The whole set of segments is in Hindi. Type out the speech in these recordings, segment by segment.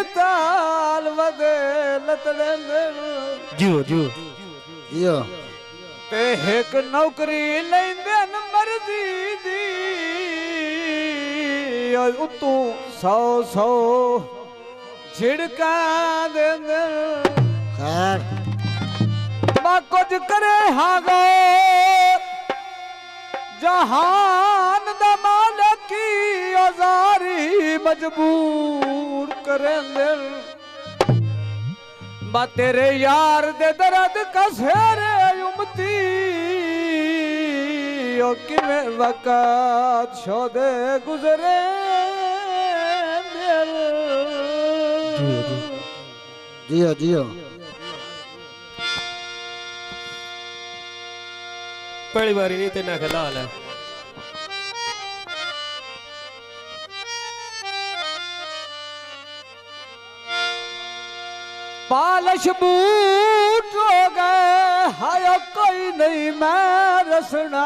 हिमताल वदे लतड़ेंदर जियो जियो यो ते एक नौकरी लेंदे न मर्जी दी उतू 100 झिड़का देंदे खैर बा कुछ करे हागो जहान दा मालिकी औजारी मजबूर करेंदे बा तेरे यार दे दर्द कसेरे उमती ओ किवें वक़्त छोदे गुजरे जियो जियो पहली बारी नहीं तेना खला है पालश बूट हो गए हाय कोई नहीं मैं रसना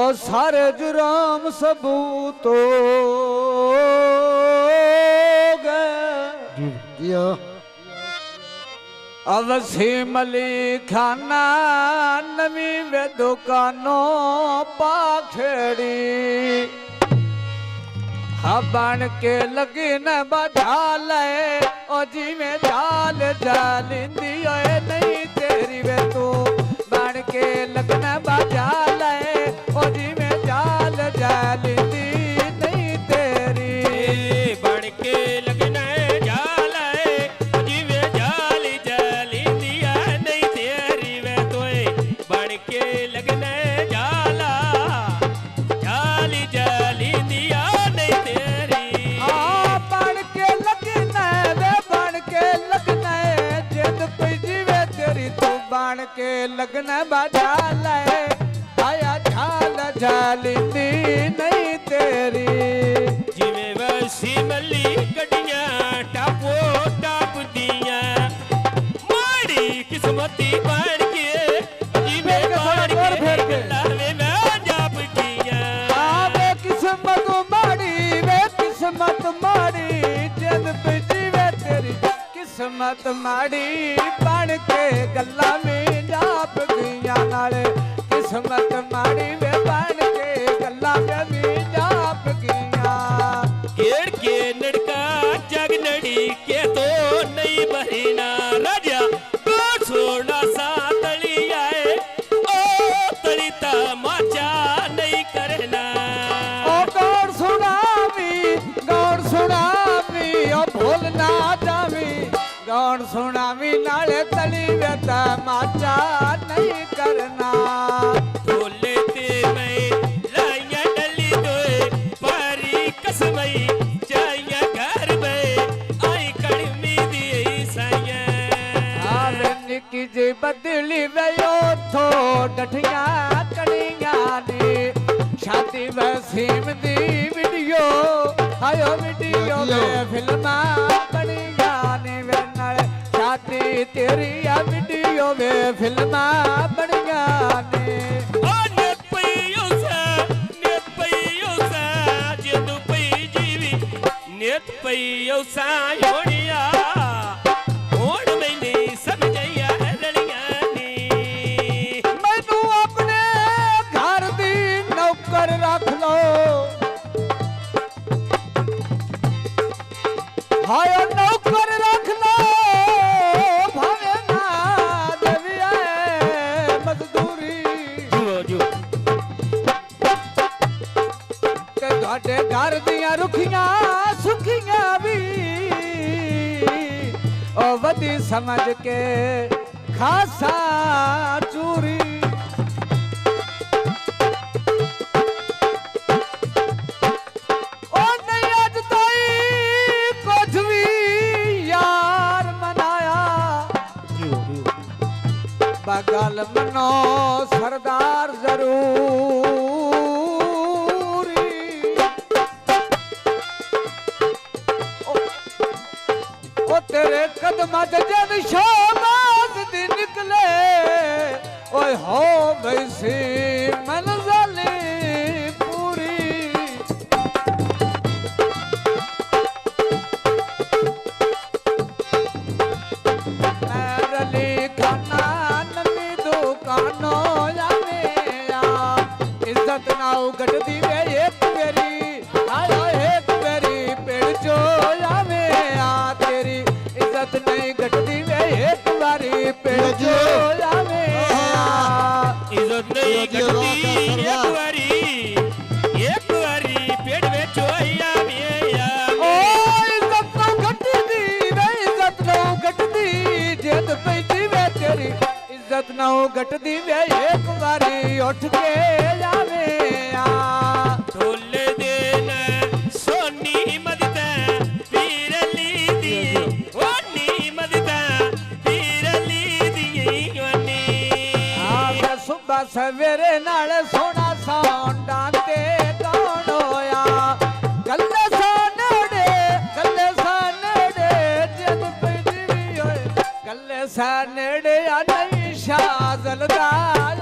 और सारे जुराम सबूत हो गए जियो अवसीम अली खाना नवी वे दुकानों पाखेड़ी बन के लगी न बजा ले ओ जी में जाल जालिंदी ओए नहीं तेरी वे तू बन के लगना बजा ले ओ जी में जाल जालिंदी नहीं तेरी बन के लगना जाल है जी वे जाल जालिंदी नहीं तेरी वे तोए बन के लगना जाला जाली जालिंदी बन के लगना बजा ले आया झाल झालिंदी नहीं तेरी जिवे वसी मली गड्डियां टापो टाप दिया माड़ी किस्मती बन के जिवे बन के लावे मैं जाप किया वे किस्मत माड़ी जद पे जीवे तेरी किस्मत माड़ी बन के गल्ला में जाप गया नाले किस्मत माड़ी वे बन के गल्ला में जाप गया केड़ के नड़का जग नड़ी के तो नहीं बहिना राजा तो छोड़ा सा तली आए ओ तलिता माचा नहीं करना ओ गौर सुनामी ओ भूल ना जावी गौर सुनावी नाले तली वेता माचा नहीं करना बोले ते मैं लाया डली दोए पारी कसमई जाया घर में आई कड़मी दी साया आवे निकी जी बदली वयो थो डठिया कड़िया नी शादी वसीम दी वीडियो आयो वीडियो में फिल्मा बनिया ने वेनल शादी तेरी आ वीडियो में फिल्मा बनिया ने नेत पईयो सा जदू पई जीवी नेत पईयो सा होड़िया होड़ मैंने समझया रलिया नी मैनू अपने घर दी नौकर रख लो हाय नौकर रख लो भावे ना देविया मजदूरी जुओ जु ते ਤੁਹਾਡੇ घर दियां रुखियां सुखियां भी ओ वदी समझ के खासा चूरी बगल मनो सरदार जरूरी ओ तेरे कदम जन शाबाश दी निकले ओए हो गई सी मंजिल पूरी गटदी वे एक बेरी आया एक बेरी पेड़ जो आवे आ तेरी इज्जत नहीं गटदी वे एक बारी पेड़ जो आवे इज्जत नहीं गटदी एक बारी पेड़ में चोया मिया ओ इज्जत नो गटदी वे इज्जत नो गटदी जेद पैदी वे तेरी इज्जत नो गटदी वे एक बारी उठ के जावे आ ढोल देन सोनी मदता पीर ली दी ओनी मदता पीर ली दी ओनी आ सुबह सवेरे नाल सोना सौंडा ते दौड़ोया गल्ले सानड़े जद पैदी होए गल्ले सानड़े आ नहीं शाजलदा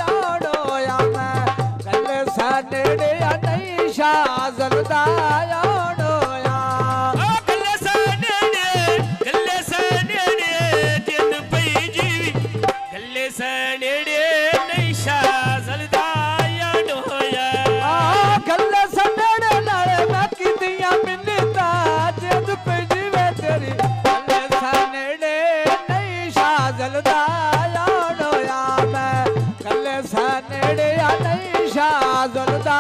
दौड़ोया मैं गल्ले सानड़े आ नहीं शाजलदा दौड़ोया गल्ले सानड़े जद पैदी गल्ले सानड़े नहीं शाजलदा याद होया गल्ले सानड़े नाल मैं कीतियां मिन्नता जद पैदी वे तेरी गल्ले सानड़े नहीं शाजलदा दौड़ोया मैं गल्ले सानड़े आ नहीं शाजलदा